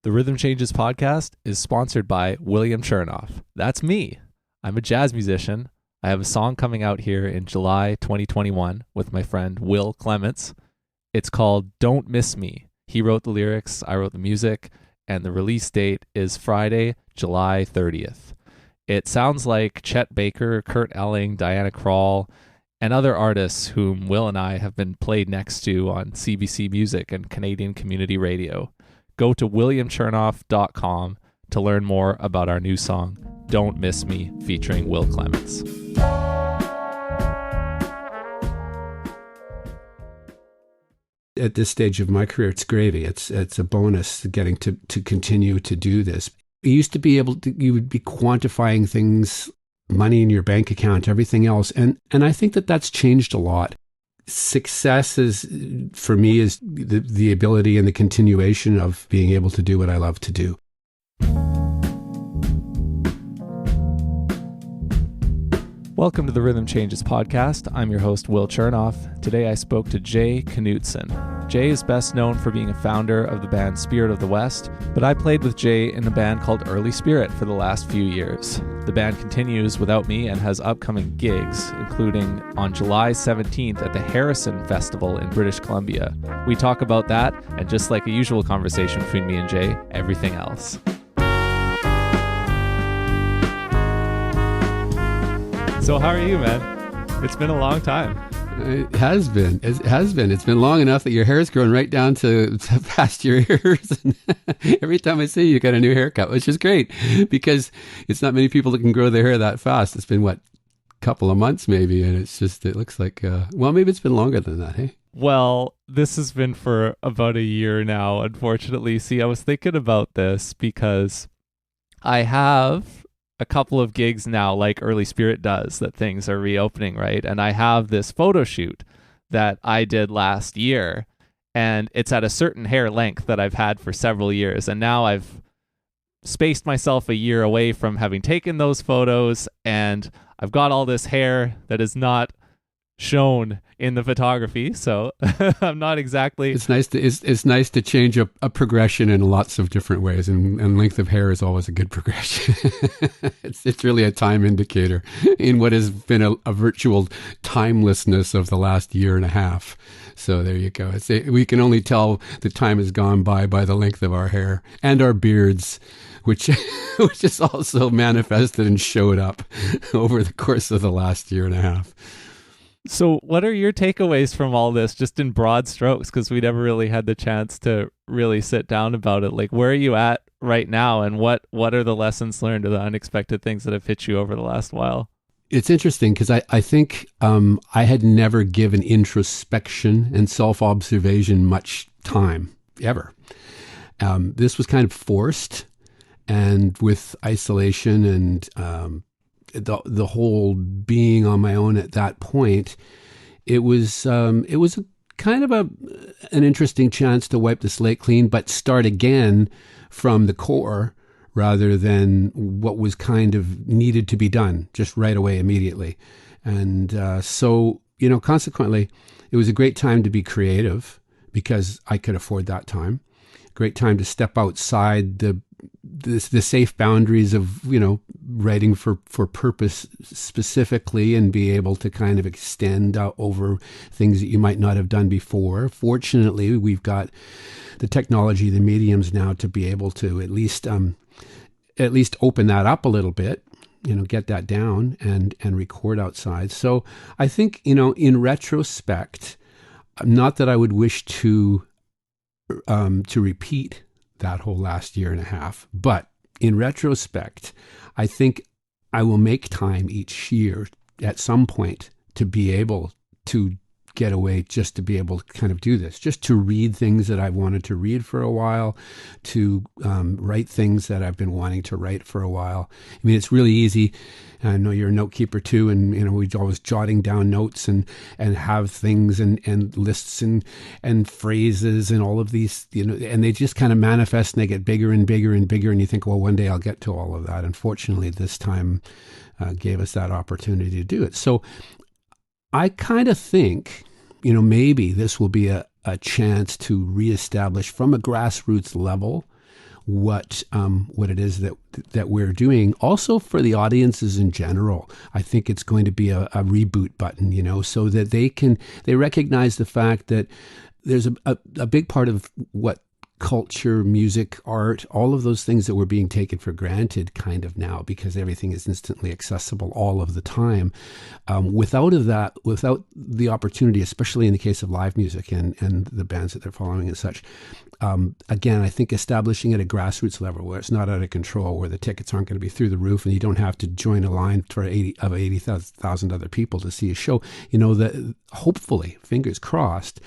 The Rhythm Changes podcast is sponsored by William Chernoff. That's me. I'm a jazz musician. I have a song coming out here in July 2021 with my friend Will Clements. It's called Don't Miss Me. He wrote the lyrics, I wrote the music, and the release date is Friday, July 30th. It sounds like Chet Baker, Kurt Elling, Diana Krall, and other artists whom Will and I have been played next to on CBC Music and Canadian Community Radio. Go to williamchernoff.com to learn more about our new song, Don't Miss Me, featuring Will Clements. At this stage of my career, it's gravy. It's a bonus getting to continue to do this. You used to be able to, you would be quantifying things, money in your bank account, everything else. And I think that that's changed a lot. Success is, for me, is the ability and the continuation of being able to do what I love to do. Welcome to the Rhythm Changes podcast. I'm your host, Will Chernoff. Today I spoke to Jay Knutson. Jay is best known for being a founder of the band Spirit of the West, but I played with Jay in a band called Early Spirit for the last few years. The band continues without me and has upcoming gigs, including on July 17th at the Harrison Festival in British Columbia. We talk about that, and just like a usual conversation between me and Jay, everything else. So how are you, man? It's been a long time. It has been. It has been. It's been long enough that your hair's grown right down to past your ears. And every time I see you, you got a new haircut, which is great because it's not many people that can grow their hair that fast. It's been, a couple of months maybe, and it looks like, maybe it's been longer than that, hey? Well, this has been for about a year now, unfortunately. See, I was thinking about this because I have a couple of gigs now, like Early Spirit does, that things are reopening, right? And I have this photo shoot that I did last year, and it's at a certain hair length that I've had for several years. And now I've spaced myself a year away from having taken those photos, and I've got all this hair that is not shown in the photography, so I'm not exactly. It's nice to change a progression in lots of different ways, and length of hair is always a good progression. It's really a time indicator in what has been a virtual timelessness of the last year and a half. So there you go. We can only tell the time has gone by the length of our hair and our beards, which is also manifested and showed up over the course of the last year and a half. So what are your takeaways from all this, just in broad strokes, because we never really had the chance to really sit down about it? Like, where are you at right now, and what are the lessons learned or the unexpected things that have hit you over the last while? It's interesting because I think I had never given introspection and self-observation much time, ever. This was kind of forced, and with isolation and the whole being on my own at that point, it was a kind of an interesting chance to wipe the slate clean, but start again from the core rather than what was kind of needed to be done just right away, immediately. And so, consequently, it was a great time to be creative because I could afford that time. Great time to step outside the safe boundaries of, writing for purpose specifically, and be able to kind of extend out over things that you might not have done before. Fortunately, we've got the technology, the mediums now to be able to at least open that up a little bit, get that down and record outside. So I think, in retrospect, not that I would wish to repeat that whole last year and a half, but in retrospect, I think I will make time each year at some point to be able to get away, just to be able to kind of do this, just to read things that I've wanted to read for a while, to write things that I've been wanting to write for a while. I mean, it's really easy. I know you're a note keeper too, and we're always jotting down notes and have things and lists and phrases and all of these, and they just kind of manifest and they get bigger and bigger and bigger, and you think, well, one day I'll get to all of that. Unfortunately, this time gave us that opportunity to do it. So I kind of think, maybe this will be a chance to reestablish from a grassroots level what it is that we're doing. Also for the audiences in general, I think it's going to be a reboot button, so that they recognize the fact that there's a big part of what culture, music, art, all of those things that were being taken for granted kind of now, because everything is instantly accessible all of the time. Without the opportunity, especially in the case of live music and the bands that they're following and such, again, I think establishing at a grassroots level where it's not out of control, where the tickets aren't going to be through the roof and you don't have to join a line for 80,000 other people to see a show, that hopefully, fingers crossed,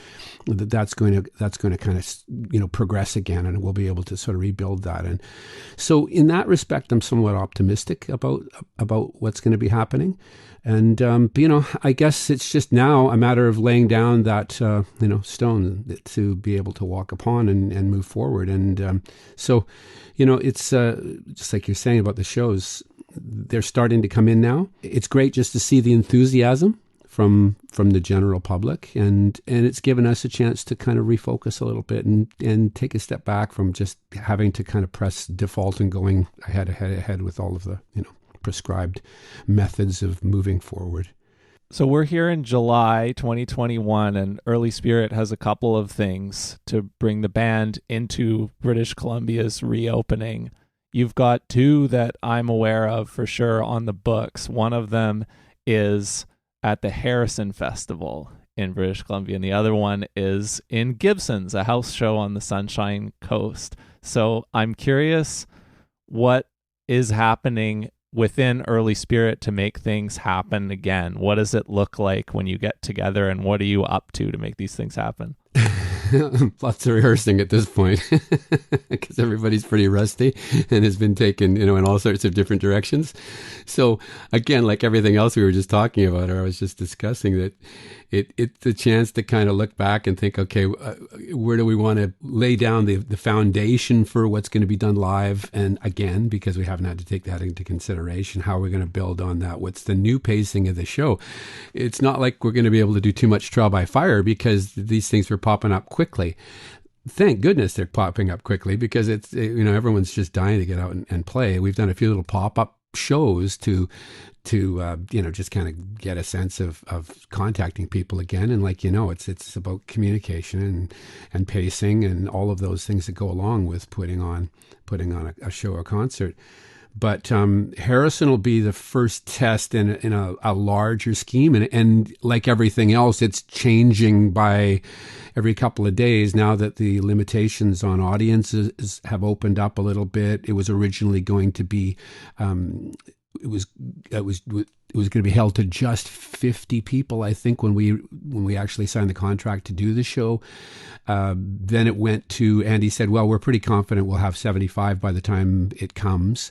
that's going to kind of, progress again, and we'll be able to sort of rebuild that. And so in that respect, I'm somewhat optimistic about what's going to be happening. And, I guess it's just now a matter of laying down that, stone to be able to walk upon and move forward. And so, it's just like you're saying about the shows, they're starting to come in now. It's great just to see the enthusiasm from the general public, and it's given us a chance to kind of refocus a little bit and take a step back from just having to kind of press default and going ahead with all of the prescribed methods of moving forward. So we're here in July 2021, and Early Spirit has a couple of things to bring the band into British Columbia's reopening. You've got two that I'm aware of for sure on the books. One of them is at the Harrison Festival in British Columbia, and the other one is in Gibson's, a house show on the Sunshine Coast. So I'm curious what is happening within Early Spirit to make things happen again. What does it look like when you get together, and what are you up to make these things happen? Lots of rehearsing at this point because everybody's pretty rusty and has been taken, in all sorts of different directions. So again, like everything else we were just talking about, or I was just discussing, that it's a chance to kind of look back and think, okay, where do we want to lay down the foundation for what's going to be done live? And again, because we haven't had to take that into consideration, how we're going to build on that. What's the new pacing of the show? It's not like we're going to be able to do too much trial by fire, because these things were popping up quickly. Thank goodness they're popping up quickly, because it's, everyone's just dying to get out and play. We've done a few little pop-up shows to just kind of get a sense of contacting people again. And it's about communication and pacing and all of those things that go along with putting on a show or concert. But Harrison will be the first test in a larger scheme. And like everything else, it's changing by every couple of days now that the limitations on audiences have opened up a little bit. It was originally going to be, it was going to be held to just 50 people, I think, when we actually signed the contract to do the show. Then it went to, Andy said, well, we're pretty confident we'll have 75 by the time it comes.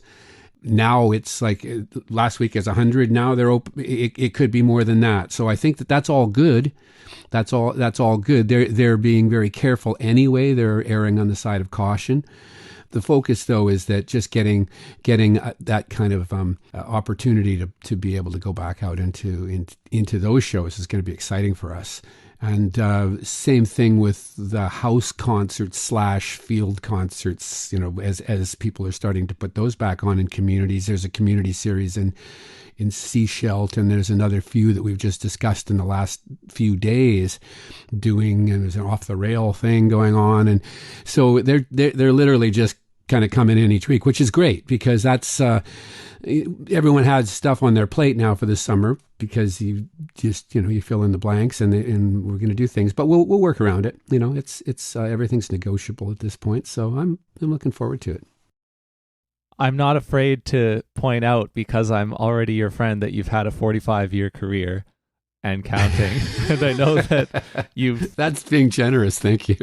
Now it's like last week is 100. Now they're open. It could be more than that. So I think that's all good. That's all good. They're being very careful anyway. They're erring on the side of caution. The focus, though, is that just getting that kind of opportunity to be able to go back out into those shows is going to be exciting for us. And same thing with the house concerts / field concerts, as people are starting to put those back on in communities. There's a community series in Seashelt, and there's another few that we've just discussed in the last few days and there's an off the rail thing going on. And so they're literally just kind of coming in each week, which is great, because that's everyone has stuff on their plate now for the summer, because you just you fill in the blanks, and we're going to do things, but we'll work around it. It's everything's negotiable at this point, so I'm looking forward to it. I'm not afraid to point out, because I'm already your friend, that you've had a 45-year career and counting. And I know that you've that's being generous. Thank you.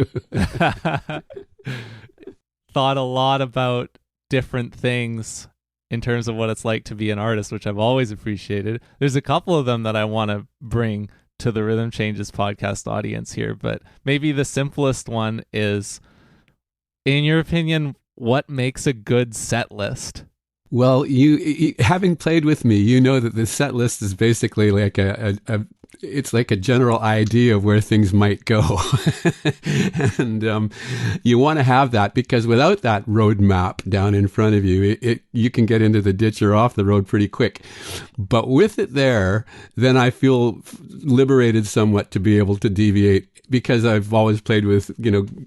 Thought a lot about different things in terms of what it's like to be an artist, which I've always appreciated. There's a couple of them that I want to bring to the Rhythm Changes podcast audience here, but maybe the simplest one is, in your opinion, what makes a good set list? Well, you having played with me, you know that the set list is basically like it's like a general idea of where things might go. And you want to have that, because without that road map down in front of you, you can get into the ditch or off the road pretty quick. But with it there, then I feel liberated somewhat to be able to deviate, because I've always played with,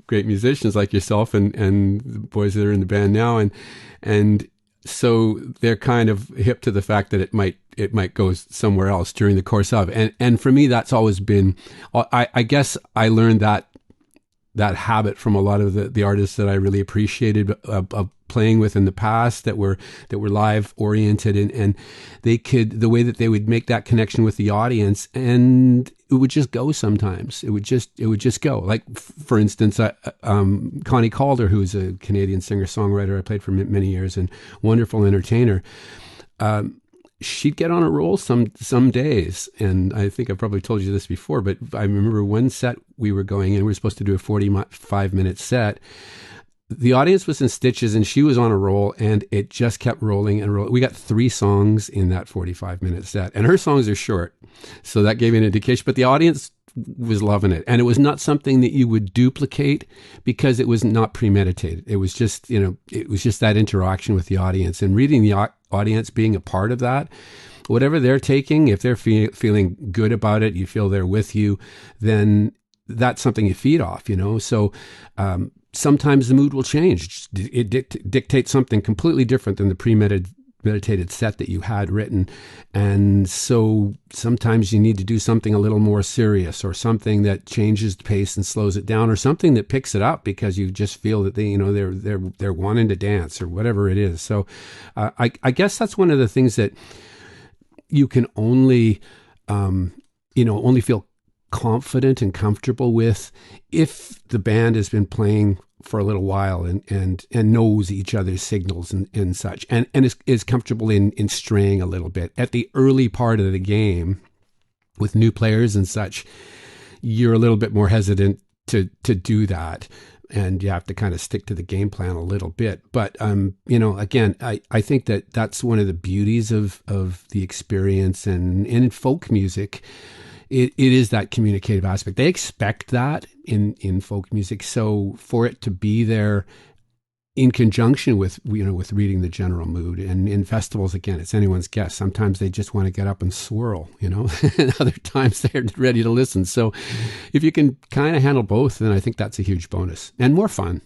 great musicians like yourself and the boys that are in the band now. And so they're kind of hip to the fact that it might go somewhere else during the course of. And for me, that's always been, I guess I learned that habit from a lot of the artists that I really appreciated of playing with in the past, that were live oriented, and the way that they would make that connection with the audience, and it would just go sometimes. It would just go. Like, for instance, Connie Calder, who's a Canadian singer-songwriter I played for many years and wonderful entertainer, she'd get on a roll some days. And I think I've probably told you this before, but I remember one set we were going in, we were supposed to do a 45-minute set. The audience was in stitches and she was on a roll, and it just kept rolling and rolling. We got 3 songs in that 45-minute set, and her songs are short, so that gave me an indication. But the audience was loving it, and it was not something that you would duplicate, because it was not premeditated. It was just, it was just that interaction with the audience, and reading the audience, being a part of that. Whatever they're taking, if they're feeling good about it, you feel they're with you, then that's something you feed off, So, sometimes the mood will change. It dictates something completely different than the premeditated set that you had written. And so sometimes you need to do something a little more serious, or something that changes the pace and slows it down, or something that picks it up because you just feel that they're wanting to dance, or whatever it is. So I guess that's one of the things that you can only feel confident and comfortable with if the band has been playing for a little while and knows each other's signals and such, and is comfortable in straying a little bit. At the early part of the game with new players and such, you're a little bit more hesitant to do that, and you have to kind of stick to the game plan a little bit. But again, I think that's one of the beauties of the experience, and in folk music, it is that communicative aspect. They expect that in folk music. So for it to be there in conjunction with reading the general mood, and in festivals, again, it's anyone's guess. Sometimes they just want to get up and swirl, and other times they're ready to listen. So if you can kind of handle both, then I think that's a huge bonus and more fun.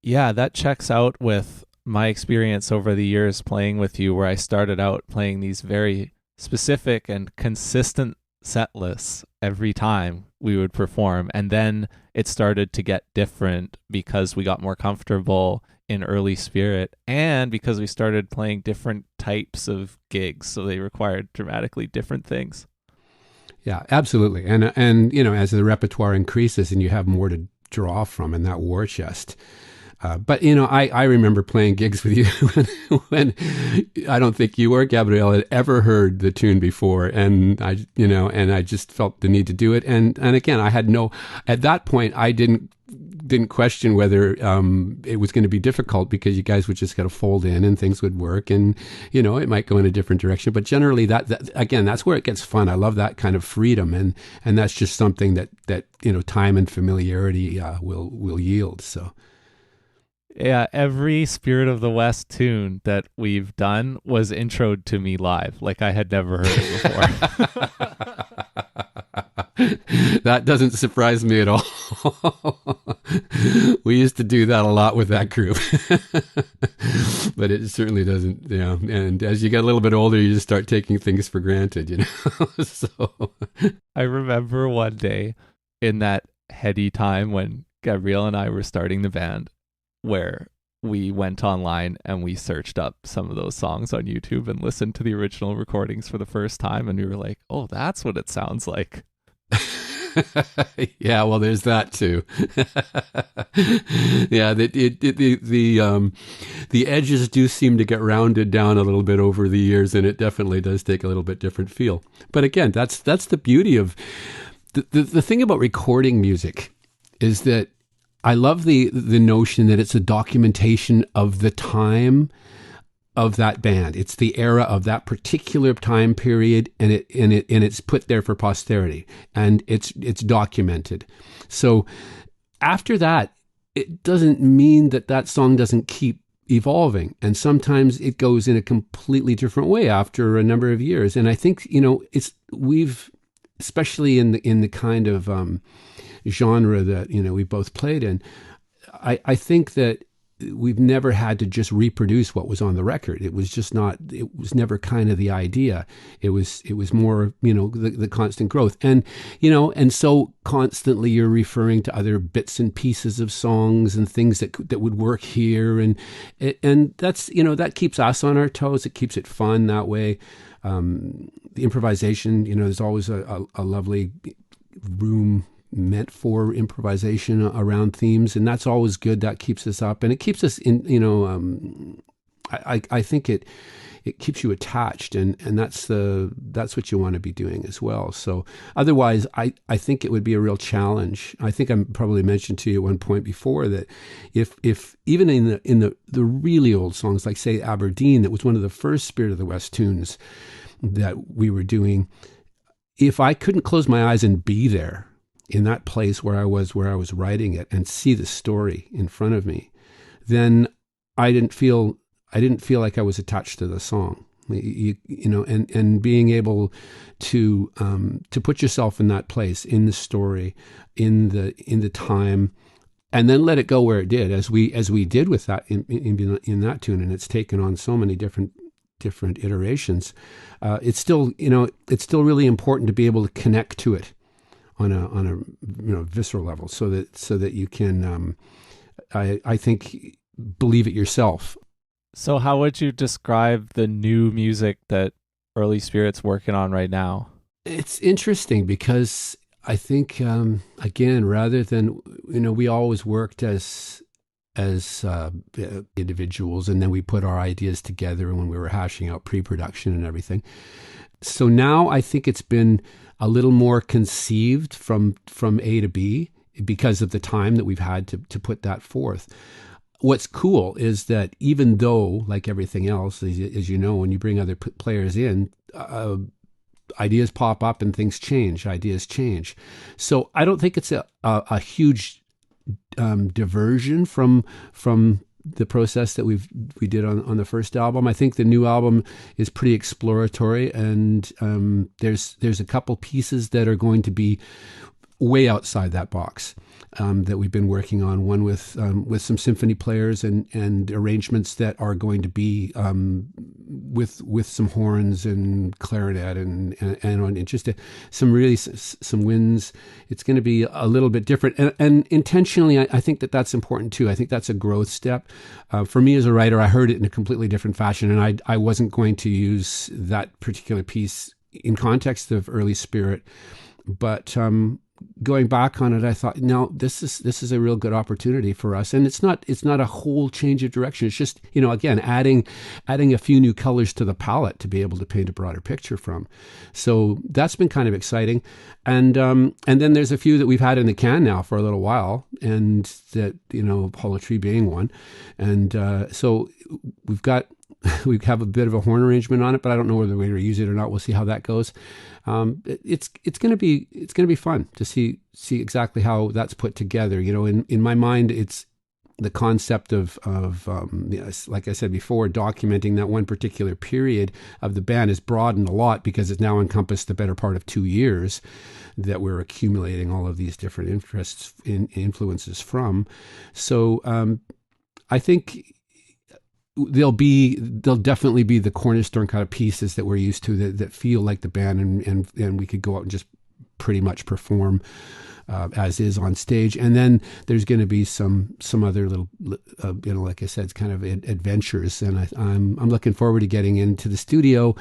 Yeah, that checks out with my experience over the years playing with you, where I started out playing these very specific and consistent set lists every time we would perform, and then it started to get different because we got more comfortable in Early Spirit, and because we started playing different types of gigs, so they required dramatically different things. Yeah, absolutely. And as the repertoire increases and you have more to draw from in that war chest. But I remember playing gigs with you when I don't think you or Gabrielle had ever heard the tune before, and I just felt the need to do it. And again, at that point, I didn't question whether it was going to be difficult, because you guys would just got to fold in and things would work, and it might go in a different direction. But generally, that again, that's where it gets fun. I love that kind of freedom, and that's just something that time and familiarity will yield. So. Yeah, every Spirit of the West tune that we've done was introed to me live, like I had never heard it before. That doesn't surprise me at all. We used to do that a lot with that group. But it certainly doesn't, and as you get a little bit older, you just start taking things for granted, So I remember one day in that heady time when Gabrielle and I were starting the band, where we went online and we searched up some of those songs on YouTube and listened to the original recordings for the first time, and we were like, oh, that's what it sounds like. Yeah, well, there's that too. Yeah, the edges do seem to get rounded down a little bit over the years, and it definitely does take a little bit different feel. But again, that's the beauty of the thing about recording music, is that I love the notion that it's a documentation of the time of that band. It's the era of that particular time period, and it's put there for posterity, and it's documented. So after that, it doesn't mean that song doesn't keep evolving, and sometimes it goes in a completely different way after a number of years. And I think we've, especially in the kind of genre that we both played in, I think that we've never had to just reproduce what was on the record. It was just not. It was never kind of the idea. It was more the constant growth, and so constantly you're referring to other bits and pieces of songs and things that would work here, and that's that keeps us on our toes. It keeps it fun that way. The improvisation, there's always a lovely room meant for improvisation around themes, and that's always good. That keeps us up, and it keeps us in. I think it keeps you attached, and that's what you want to be doing as well. So otherwise, I think it would be a real challenge. I think I probably mentioned to you at one point before that if even in the really old songs, like say Aberdeen, that was one of the first Spirit of the West tunes that we were doing, if I couldn't close my eyes and be there in that place where I was writing it and see the story in front of me, then I didn't feel like I was attached to the song. And being able to put yourself in that place, in the story, in the time, and then let it go where it did, as we did with that in that tune, and it's taken on so many different iterations. It's still really important to be able to connect to it on a visceral level, so that you can I think believe it yourself. So how would you describe the new music that Early Spirit's working on right now? It's interesting because I think again, rather than we always worked as individuals, and then we put our ideas together when we were hashing out pre-production and everything. So now I think it's been a little more conceived from A to B because of the time that we've had to put that forth. What's cool is that even though, like everything else, as you know, when you bring other players in, ideas pop up and things change, ideas change. So I don't think it's a huge diversion from the process that we did on the first album. I think the new album is pretty exploratory, and there's a couple pieces that are going to be way outside that box that we've been working on. One with some symphony players and arrangements that are going to be with some horns and clarinet and just some winds. It's going to be a little bit different, and intentionally, I think that's important too. I think that's a growth step. For me as a writer, I heard it in a completely different fashion, and I wasn't going to use that particular piece in context of Early Spirit, but going back on it, I thought, no, this is a real good opportunity for us, and it's not a whole change of direction. It's just again adding a few new colors to the palette to be able to paint a broader picture from. So that's been kind of exciting, and then there's a few that we've had in the can now for a little while, and that Hollow Tree being one, and so we have a bit of a horn arrangement on it, but I don't know whether we're going to use it or not. We'll see how that goes. It's going to be fun to see exactly how that's put together. In my mind, it's the concept of like I said before, documenting that one particular period of the band has broadened a lot because it's now encompassed the better part of 2 years that we're accumulating all of these different influences from. So I think they'll definitely be the cornerstone kind of pieces that we're used to that feel like the band, and we could go out and just pretty much perform as is on stage. And then there's going to be some other little like I said, it's kind of adventures, and I'm looking forward to getting into the studio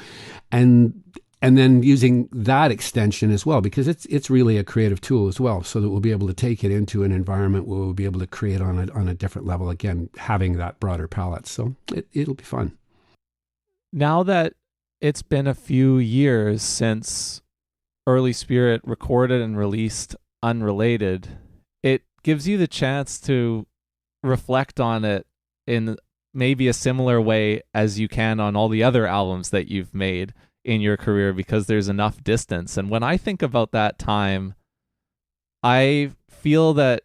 and then using that extension as well, because it's really a creative tool as well, so that we'll be able to take it into an environment where we'll be able to create on a different level, again, having that broader palette. So it'll be fun. Now that it's been a few years since Early Spirit recorded and released Unrelated, it gives you the chance to reflect on it in maybe a similar way as you can on all the other albums that you've made in your career, because there's enough distance. And when I think about that time, I feel that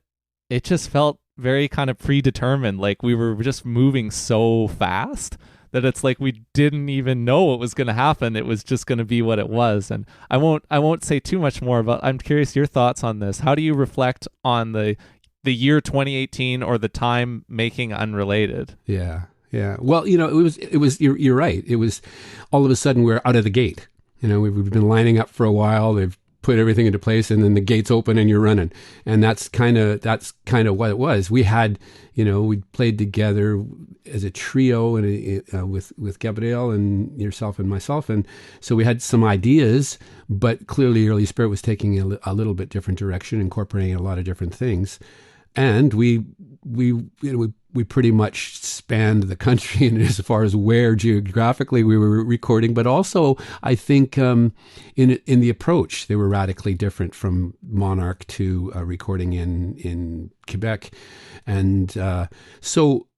it just felt very kind of predetermined. Like we were just moving so fast that it's like we didn't even know what was going to happen. It was just going to be what it was. And I won't say too much more about. I'm curious your thoughts on this. How do you reflect on the year 2018 or the time making Unrelated? Yeah. Yeah. Well, it was, you're right. It was all of a sudden we're out of the gate. We've been lining up for a while. They've put everything into place, and then the gates open and you're running. And that's kind of what it was. We had, we played together as a trio and with Gabriel and yourself and myself. And so we had some ideas, but clearly Early Spirit was taking a little bit different direction, incorporating a lot of different things. And we pretty much spanned the country in as far as where geographically we were recording, but also I think in the approach they were radically different from Monarch to recording in Quebec, and so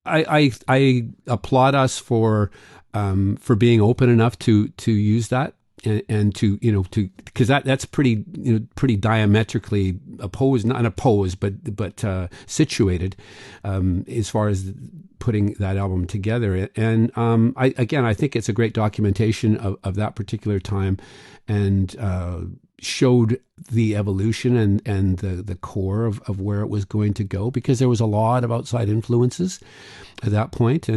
I applaud us for being open enough to use that. And to because that's pretty diametrically opposed, not opposed, but situated as far as putting that album together. And I think it's a great documentation of that particular time, and showed the evolution and the core of where it was going to go, because there was a lot of outside influences at that point.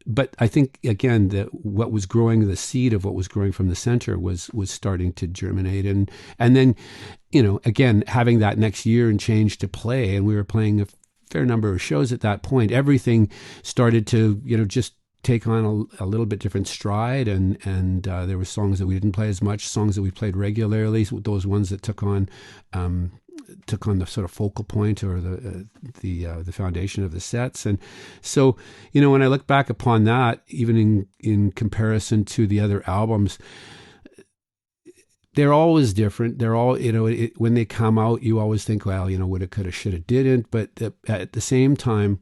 But I think, again, that what was growing, the seed of what was growing from the center was starting to germinate. And then, again, having that next year and change to play, and we were playing a fair number of shows at that point, everything started to, just take on a little bit different stride, and there were songs that we didn't play as much, songs that we played regularly, those ones that took on the sort of focal point or the foundation of the sets. And so, when I look back upon that, even in comparison to the other albums, they're always different. They're all, when they come out, you always think, well, woulda, coulda, shoulda, didn't. But at the same time,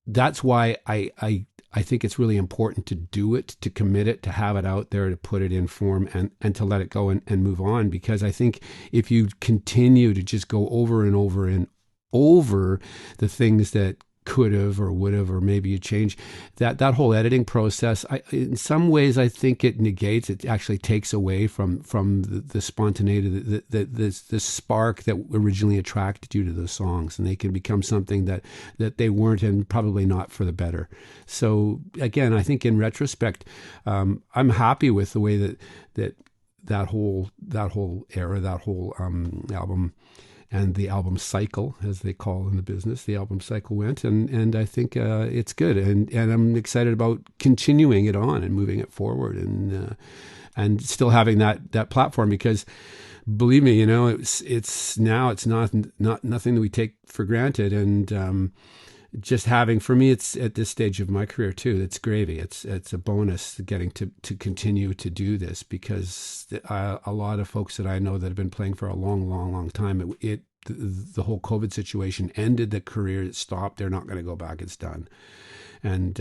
that's why I think it's really important to do it, to commit it, to have it out there, to put it in form, and to let it go and move on. Because I think if you continue to just go over and over and over the things that could have or would have, or maybe you change that whole editing process, in some ways I think it negates, it actually takes away from the spontaneity, the spark that originally attracted you to those songs, and they can become something that they weren't, and probably not for the better. So again, I think in retrospect, I'm happy with the way that whole era, that whole album, and the album cycle, as they call in the business, the album cycle went, and I think it's good, and I'm excited about continuing it on and moving it forward, and still having that platform, because believe me, it's not nothing that we take for granted, and just having, for me, it's at this stage of my career too, it's gravy. It's a bonus getting to continue to do this, because a lot of folks that I know that have been playing for a long time, the whole COVID situation ended the career. It stopped. They're not going to go back. It's done. And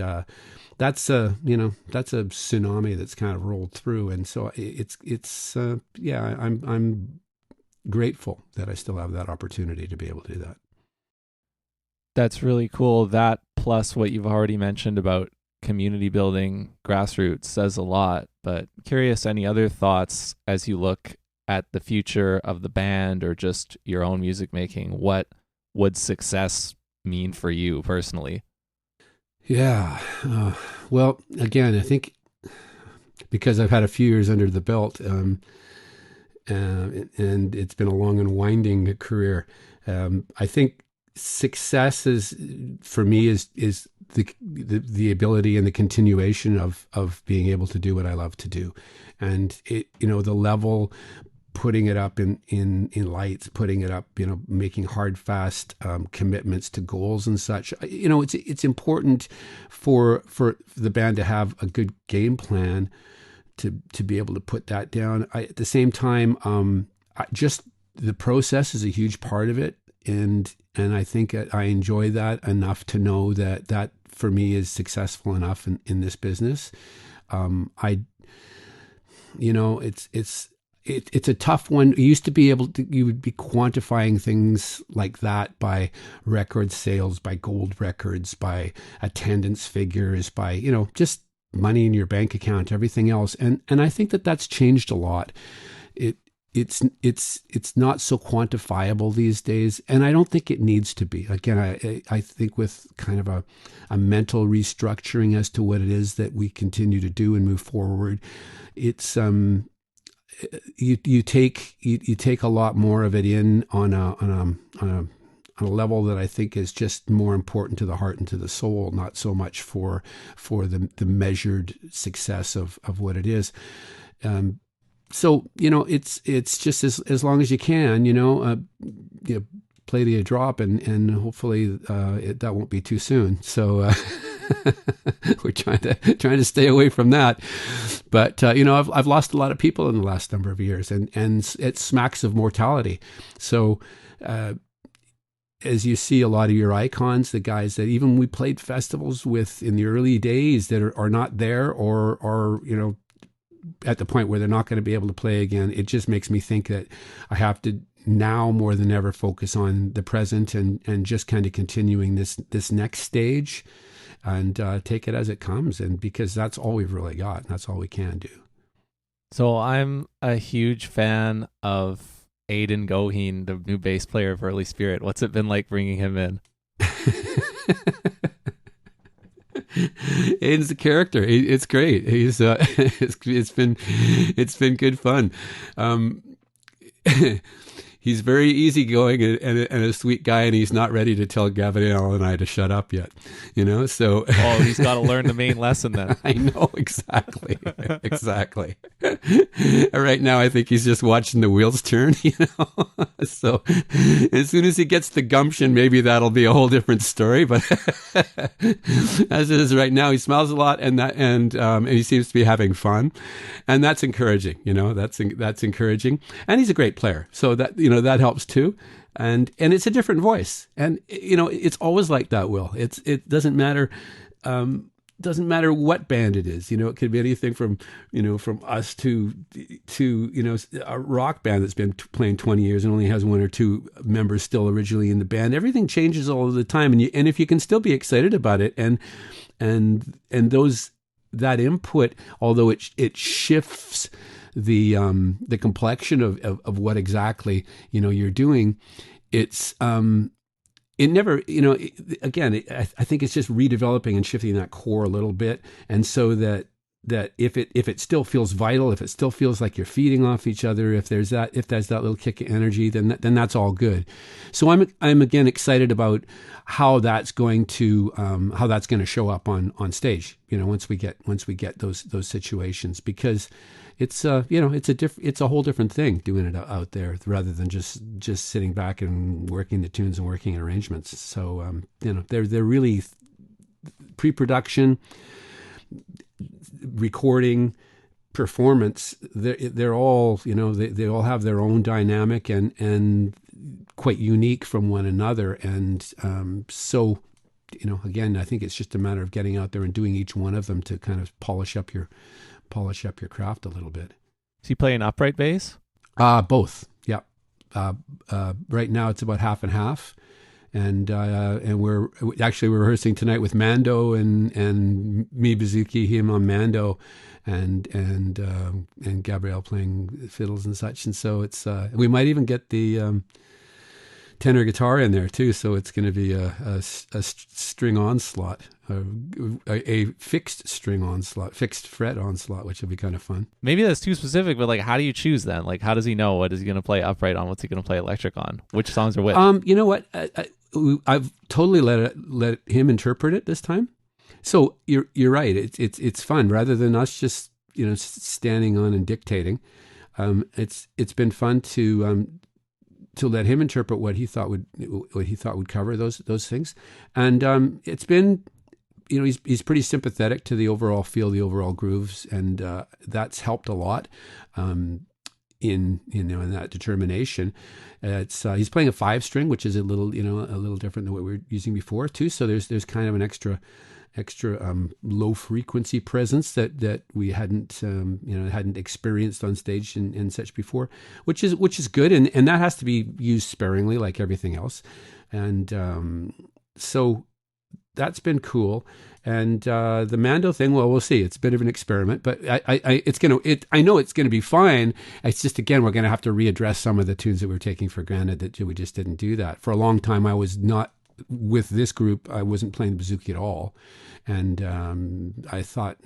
that's a tsunami that's kind of rolled through. And so I'm grateful that I still have that opportunity to be able to do that. That's really cool. That plus what you've already mentioned about community building, grassroots, says a lot. But curious, any other thoughts as you look at the future of the band or just your own music making? What would success mean for you personally? Yeah. Well, again, I think because I've had a few years under the belt, and it's been a long and winding career, I think success is, for me, is the ability and the continuation of being able to do what I love to do, and the level, putting it up in lights, putting it up, making hard, fast commitments to goals and such. It's important for the band to have a good game plan to be able to put that down. At the same time, just the process is a huge part of it. and I think I enjoy that enough to know that that for me is successful enough in this business. I, you know, it's a tough one. You used to be able to, you would be quantifying things like that by record sales, by gold records, by attendance figures, by, you know, just money in your bank account, everything else. And I think that that's changed a lot. It's not so quantifiable these days, and I don't think it needs to be. Again, I think with kind of a mental restructuring as to what it is that we continue to do and move forward, it's you take a lot more of it in on a level that I think is just more important to the heart and to the soul, not so much for the measured success of what it is. So, you know, it's just as long as you can, you know, play the drop, and hopefully that won't be too soon. So we're trying to stay away from that. But you know, I've lost a lot of people in the last number of years, and it smacks of mortality. So as you see a lot of your icons, the guys that even we played festivals with in the early days that are not there, or you know, at the point where they're not going to be able to play again, it just makes me think that I have to now more than ever focus on the present and just kind of continuing this next stage, and take it as it comes, and because that's all we've really got, and that's all we can do. So I'm a huge fan of Aidan Goheen, the new bass player of Early Spirit. What's it been like bringing him in? Aidan's a character. It's great. He's it's been good fun. He's very easygoing and a sweet guy, and he's not ready to tell Gavin and I to shut up yet. You know, so he's got to learn the main lesson then. I know, exactly. Right now, I think he's just watching the wheels turn. You know, so as soon as he gets the gumption, maybe that'll be a whole different story. But as it is right now, he smiles a lot, and he seems to be having fun, and that's encouraging. You know, that's encouraging, and he's a great player. So that, you know, that helps too. And it's a different voice. And, you know, it's always like that, Will. It doesn't matter. Doesn't matter what band it is. You know, it could be anything from, you know, from us to, you know, a rock band that's been playing 20 years and only has one or two members still originally in the band. Everything changes all of the time. And if you can still be excited about it, and that input, although it shifts the complexion of what exactly, you know, you're doing, it's it never, you know, again, I think it's just redeveloping and shifting that core a little bit, and so that if it still feels vital, if it still feels like you're feeding off each other, if there's that little kick of energy, then that's all good. So I'm again excited about how that's going to show up on stage. You know, once we get those situations, because it's you know, it's a whole different thing doing it out there rather than just sitting back and working the tunes and working arrangements. So you know, they're really pre-production, recording, performance. They're all, you know, they all have their own dynamic and quite unique from one another. And so, you know, again, I think it's just a matter of getting out there and doing each one of them to kind of polish up your craft a little bit. So you play an upright bass? Both. Yeah. Right now it's about half and half. And we're rehearsing tonight with Mando and me Bazuki, him on Mando, and Gabrielle playing fiddles and such. And so it's we might even get the tenor guitar in there too. So it's going to be a string onslaught, a fixed string onslaught, fixed fret onslaught, which will be kind of fun. Maybe that's too specific, but like, how do you choose then? Like, how does he know what is he going to play upright on? What's he going to play electric on? Which songs are which? You know what? I've totally let him interpret it this time. So you're right. It's fun rather than us just, you know, standing on and dictating. It's been fun to let him interpret what he thought would cover those things, and it's been, you know, he's pretty sympathetic to the overall feel, the overall grooves, and that's helped a lot. in that determination. It's he's playing a 5-string, which is a little different than what we were using before too. So there's kind of an extra low frequency presence that we hadn't experienced on stage and such before, which is good, and that has to be used sparingly like everything else, and so that's been cool. And the Mando thing, well, we'll see. It's a bit of an experiment, but I know it's gonna be fine. It's just, again, we're gonna have to readdress some of the tunes that we were taking for granted that we just didn't do that. For a long time, I was not, with this group, I wasn't playing the bouzouki at all. And I thought,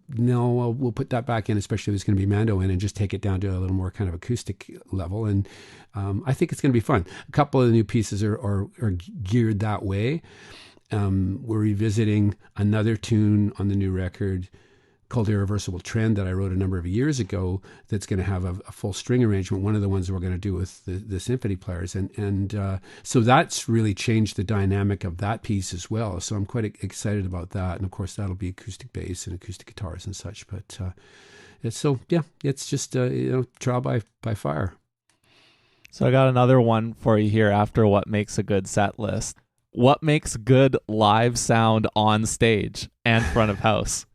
no, we'll put that back in, especially if it's going to be Mando in, and just take it down to a little more kind of acoustic level. And I think it's going to be fun. A couple of the new pieces are geared that way. We're revisiting another tune on the new record called Irreversible Trend that I wrote a number of years ago that's going to have a full string arrangement, one of the ones we're going to do with the symphony players. And so that's really changed the dynamic of that piece as well. So I'm quite excited about that. And of course, that'll be acoustic bass and acoustic guitars and such. But it's just, trial by fire. So I got another one for you here after what makes a good set list. What makes good live sound on stage and front of house?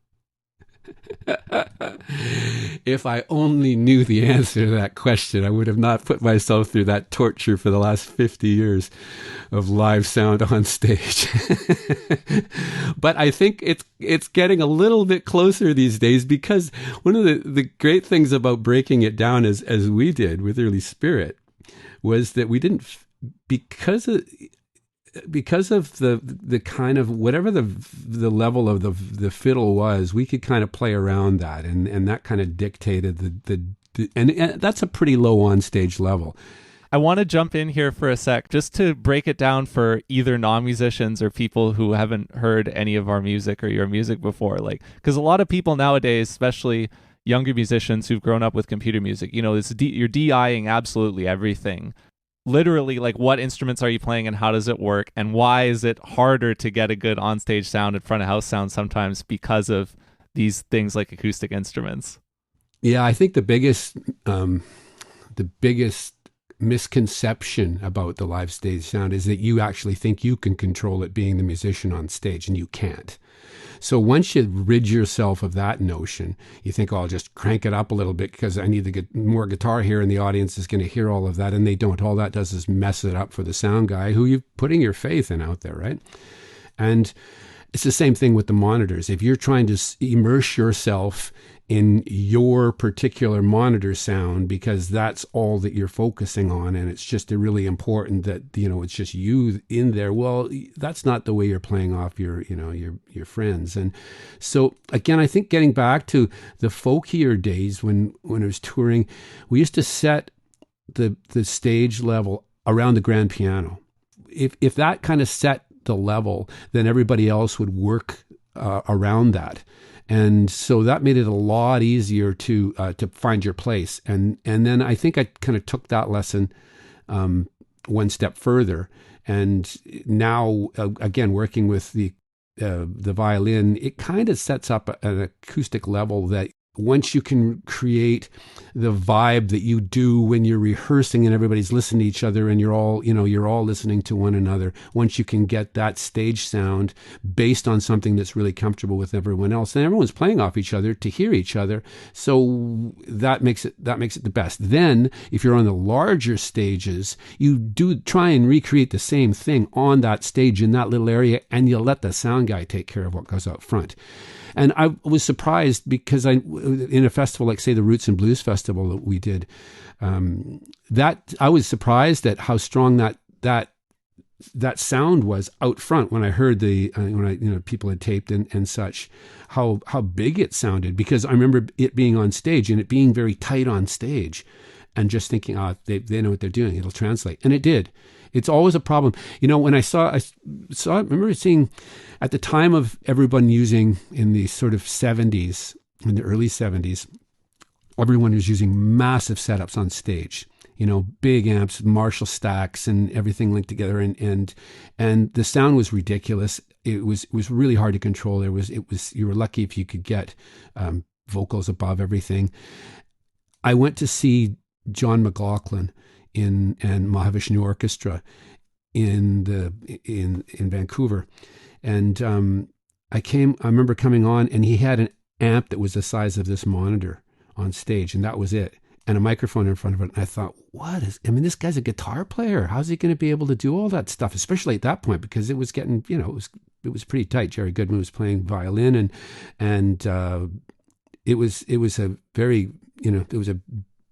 If I only knew the answer to that question, I would have not put myself through that torture for the last 50 years of live sound on stage. But I think it's getting a little bit closer these days, because one of the great things about breaking it down as we did with Early Spirit was that we didn't, because of the kind of whatever the level of the fiddle was, we could kind of play around that, and that kind of dictated and that's a pretty low on stage level. I want to jump in here for a sec just to break it down for either non-musicians or people who haven't heard any of our music or your music before, like, because a lot of people nowadays, especially younger musicians who've grown up with computer music, you're DIing absolutely everything. Literally, like, what instruments are you playing and how does it work, and why is it harder to get a good onstage sound and front of house sound sometimes because of these things like acoustic instruments? Yeah, I think the biggest misconception about the live stage sound is that you actually think you can control it being the musician on stage, and you can't. So once you rid yourself of that notion, you think, oh, I'll just crank it up a little bit because I need to get more guitar here and the audience is going to hear all of that. And they don't. All that does is mess it up for the sound guy who you're putting your faith in out there, right? And it's the same thing with the monitors. If you're trying to immerse yourself in your particular monitor sound because that's all that you're focusing on, and it's just really important that it's just you in there, well, that's not the way you're playing off your friends. And so again, I think getting back to the folkier days when I was touring, we used to set the stage level around the grand piano. If that kind of set the level, then everybody else would work around that. And so that made it a lot easier to find your place. And then I think I kind of took that lesson one step further. And now, again, working with the violin, it kind of sets up an acoustic level that once you can create the vibe that you do when you're rehearsing and everybody's listening to each other and you're all listening to one another, once you can get that stage sound based on something that's really comfortable with everyone else, and everyone's playing off each other to hear each other, so that makes it the best. Then if you're on the larger stages, you do try and recreate the same thing on that stage in that little area, and you let the sound guy take care of what goes out front. And I was surprised because in a festival like, say, the Roots and Blues Festival that we did, that I was surprised at how strong that sound was out front when I heard people had taped and such, how big it sounded, because I remember it being on stage and it being very tight on stage, and just thinking, they know what they're doing, it'll translate, and it did. It's always a problem. When I remember seeing at the time of everyone using in the sort of 70s, in the early 70s, everyone was using massive setups on stage, big amps, Marshall stacks and everything linked together. And the sound was ridiculous. It was really hard to control. You were lucky if you could get vocals above everything. I went to see John McLaughlin and Mahavishnu Orchestra in Vancouver, and I remember coming on, and he had an amp that was the size of this monitor on stage, and that was it, and a microphone in front of it. And I thought, this guy's a guitar player. How's he going to be able to do all that stuff, especially at that point, because it was getting, it was pretty tight. Jerry Goodman was playing violin, and it was a very, it was a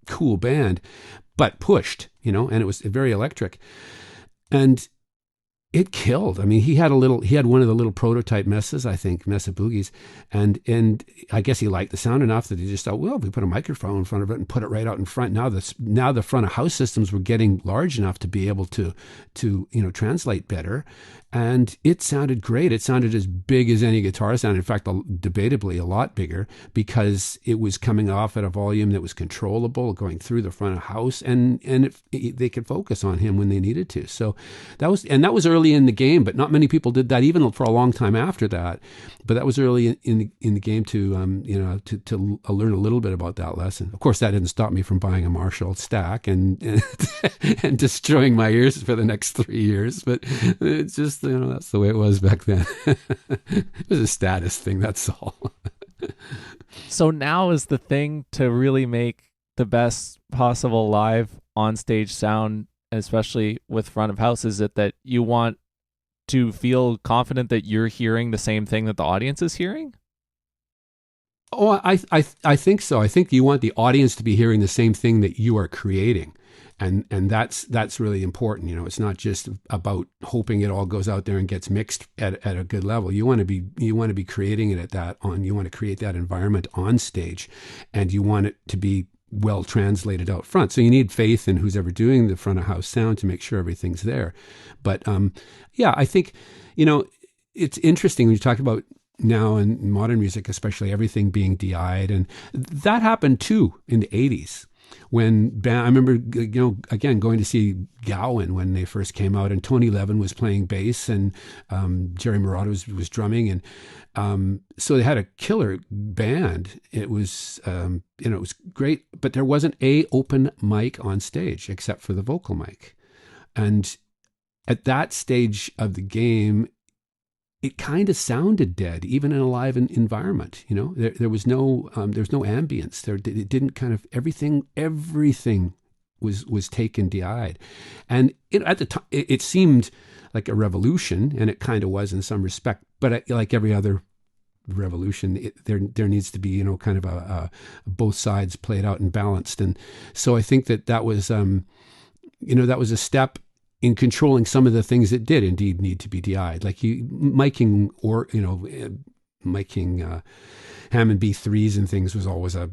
cool band, but pushed, and it was very electric. And it killed. I mean, he had one of the little prototype Mesa Boogies, and I guess he liked the sound enough that he just thought, well, if we put a microphone in front of it and put it right out in front, now the front of house systems were getting large enough to be able to translate better, and it sounded great. It sounded as big as any guitar sound. In fact, debatably a lot bigger, because it was coming off at a volume that was controllable, going through the front of house, and they could focus on him when they needed to. So that was early in the game, but not many people did that even for a long time after that. But that was early in the game to learn a little bit about that lesson. Of course, that didn't stop me from buying a Marshall stack and and destroying my ears for the next 3 years. But it's just, that's the way it was back then. It was a status thing, that's all. So now is the thing to really make the best possible live on stage sound, especially with front of house, is it that you want to feel confident that you're hearing the same thing that the audience is hearing? Oh, I think so. I think you want the audience to be hearing the same thing that you are creating. And that's really important. It's not just about hoping it all goes out there and gets mixed at a good level. You want to be creating it you want to create that environment on stage, and you want it to be well translated out front. So you need faith in who's ever doing the front of house sound to make sure everything's there. But I think, it's interesting when you talk about now in modern music, especially everything being DI'd, and that happened too in the 80s. When I remember, again, going to see Gowan when they first came out, and Tony Levin was playing bass, and Jerry Murata was drumming, and so they had a killer band. It was, it was great, but there wasn't a open mic on stage except for the vocal mic, and at that stage of the game, it kind of sounded dead, even in a live environment. There was no ambience. It didn't kind of everything was taken DI'd, and at the time it seemed like a revolution, and it kind of was in some respect. But like every other revolution, there needs to be kind of a both sides played out and balanced. And so I think that was that was a step in controlling some of the things that did indeed need to be DI'd, like miking Hammond B3s and things was always a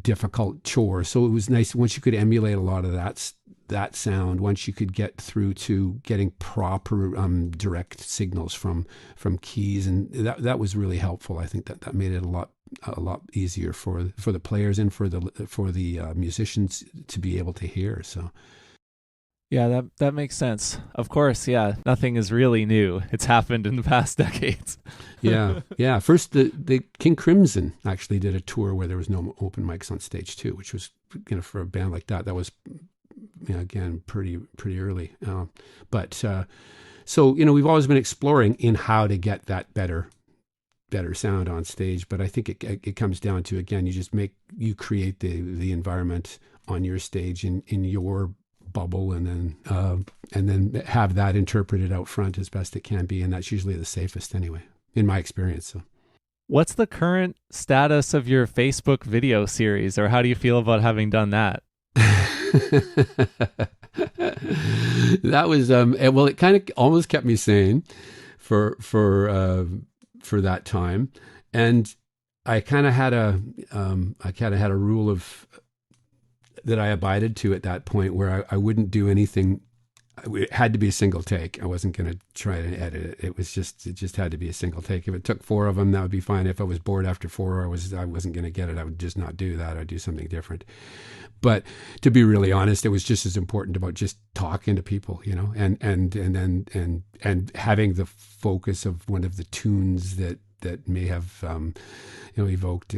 difficult chore. So it was nice once you could emulate a lot of that sound, once you could get through to getting proper direct signals from keys, and that was really helpful. I think that made it a lot easier for the players and for the musicians to be able to hear. So. Yeah, that makes sense. Of course, yeah, nothing is really new. It's happened in the past decades. Yeah. First, the King Crimson actually did a tour where there was no open mics on stage too, which was, for a band like that was, again, pretty early. So we've always been exploring in how to get that better sound on stage. But I think it comes down to, again, you create the environment on your stage in your bubble, and then have that interpreted out front as best it can be, and that's usually the safest anyway, in my experience. So, what's the current status of your Facebook video series, or how do you feel about having done that? That was well, it kind of almost kept me sane for that time, and I kind of had a rule of that I abided to at that point, where I wouldn't do anything. It had to be a single take. I wasn't going to try to edit it. It just had to be a single take. If it took 4 of them, that would be fine. If I was bored after 4, I wasn't going to get it. I would just not do that. I'd do something different. But to be really honest, it was just as important about just talking to people, and having the focus of one of the tunes that may have, evoked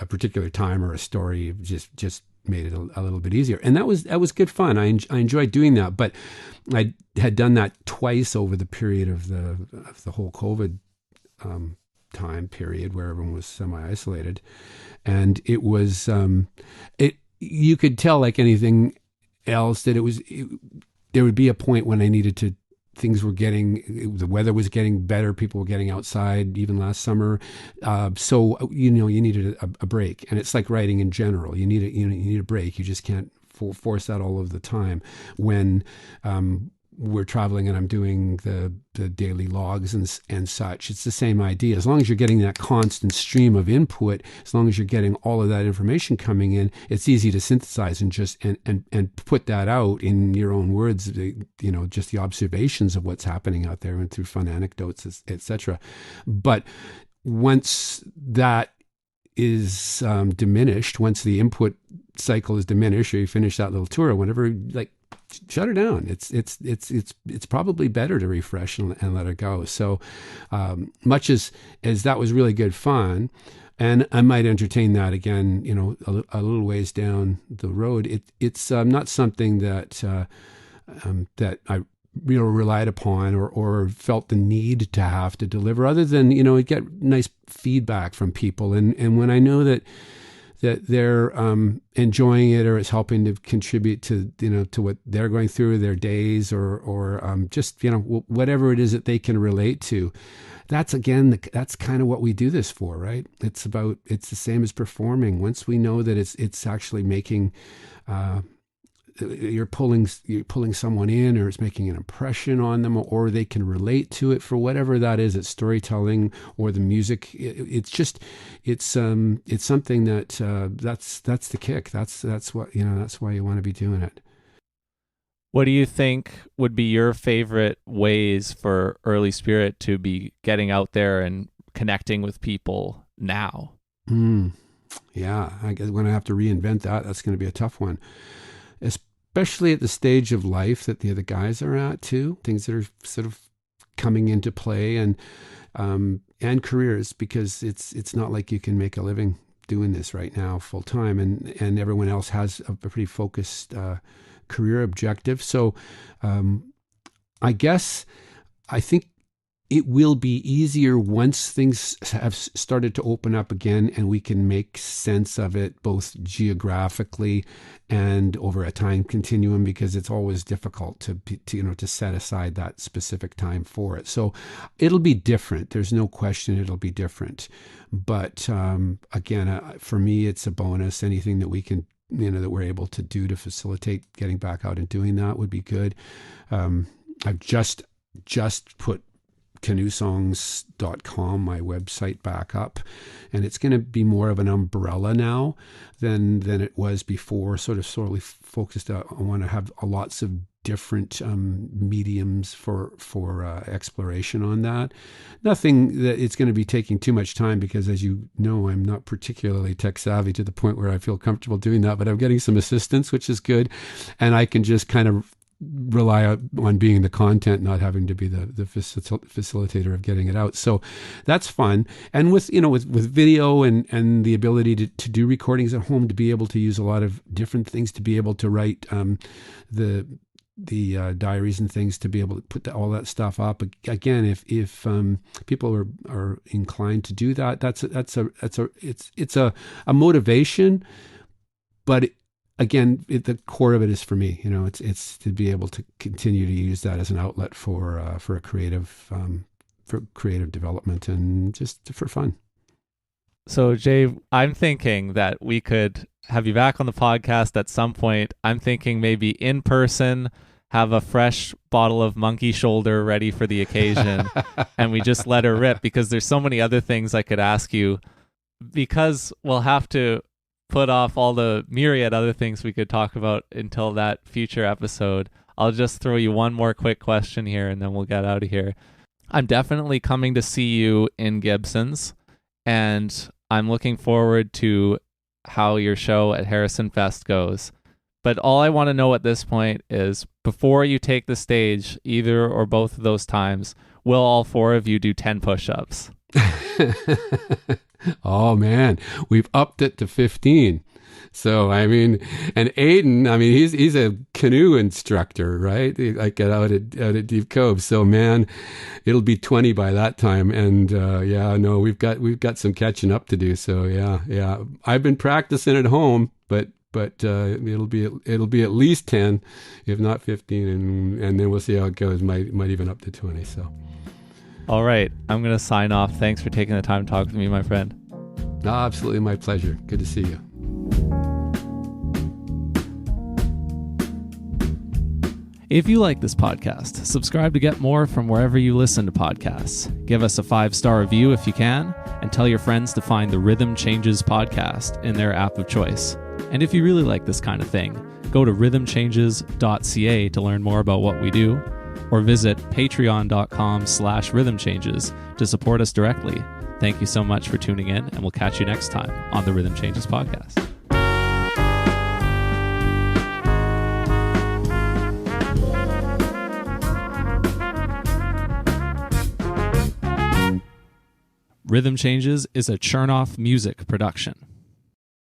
a particular time or a story just made it a little bit easier. And that was good fun. I enjoyed doing that, but I had done that twice over the period of the whole COVID time period where everyone was semi-isolated. And it was, you could tell, like anything else, that there would be a point when I needed to, the weather was getting better. People were getting outside even last summer. So, you needed a break. And it's like writing in general. You need a break. You just can't force that all of the time. When, we're traveling and I'm doing the daily logs and such, it's the same idea. As long as you're getting that constant stream of input, as long as you're getting all of that information coming in, it's easy to synthesize and just and put that out in your own words, just the observations of what's happening out there and through fun anecdotes, etc. But once that is diminished, once the input cycle is diminished, or you finish that little tour or whatever, like, shut her down. It's probably better to refresh and let it go. So much as that was really good fun, and I might entertain that again, a little ways down the road. It's not something that that I relied upon or felt the need to have to deliver, other than get nice feedback from people, and when I know that they're enjoying it, or it's helping to contribute to to what they're going through their days, or just whatever it is that they can relate to. That's kind of what we do this for, right? It's the same as performing. Once we know that it's actually making you're pulling someone in, or it's making an impression on them, or they can relate to it for whatever that is. It's storytelling or the music. It's something that's the kick. That's what that's why you want to be doing it. What do you think would be your favorite ways for Early Spirit to be getting out there and connecting with people now? Yeah, I guess when I have to reinvent that's going to be a tough one. Especially at the stage of life that the other guys are at too, things that are sort of coming into play, and careers, because it's not like you can make a living doing this right now full time, and everyone else has a pretty focused career objective. So I think it will be easier once things have started to open up again, and we can make sense of it both geographically and over a time continuum, because it's always difficult to set aside that specific time for it. So it'll be different. There's no question it'll be different. But again, for me, it's a bonus. Anything that we can, that we're able to do to facilitate getting back out and doing that would be good. I've just put Knutson.com, my website, back up, and it's going to be more of an umbrella now than it was before. Sort of solely focused on, I want to have lots of different mediums for exploration on that. Nothing that it's going to be taking too much time, because as you know, I'm not particularly tech savvy to the point where I feel comfortable doing that, but I'm getting some assistance, which is good, and I can just kind of rely on being the content, not having to be the facilitator of getting it out. So that's fun. And with video and the ability to do recordings at home, to be able to use a lot of different things, to be able to write the diaries and things, to be able to put all that stuff up. Again, if people are inclined to do that, it's a motivation, but again, the core of it is for me. It's to be able to continue to use that as an outlet for a creative development and just for fun. So Jay, I'm thinking that we could have you back on the podcast at some point. I'm thinking maybe in person, have a fresh bottle of Monkey Shoulder ready for the occasion, and we just let her rip, because there's so many other things I could ask you, because we'll have to put off all the myriad other things we could talk about until that future episode. I'll just throw you one more quick question here, and then we'll get out of here. I'm definitely coming to see you in Gibson's, and I'm looking forward to how your show at Harrison Fest goes. But all I want to know at this point is, before you take the stage, either or both of those times, will all four of you do 10 push-ups? Oh man, we've upped it to 15. So I mean, and Aiden, I mean, he's a canoe instructor, right? Like out at Deep Cove. So man, it'll be 20 by that time. And yeah, no, we've got some catching up to do. So yeah, I've been practicing at home, but it'll be at least 10, if not 15, and then we'll see how it goes. Might even up to 20. So. All right, I'm going to sign off. Thanks for taking the time to talk with me, my friend. No, absolutely my pleasure. Good to see you. If you like this podcast, subscribe to get more from wherever you listen to podcasts. Give us a 5-star review if you can, and tell your friends to find the Rhythm Changes podcast in their app of choice. And if you really like this kind of thing, go to rhythmchanges.ca to learn more about what we do, or visit patreon.com/rhythmchanges to support us directly. Thank you so much for tuning in, and we'll catch you next time on the Rhythm Changes podcast. Rhythm Changes is a Chernoff Music production.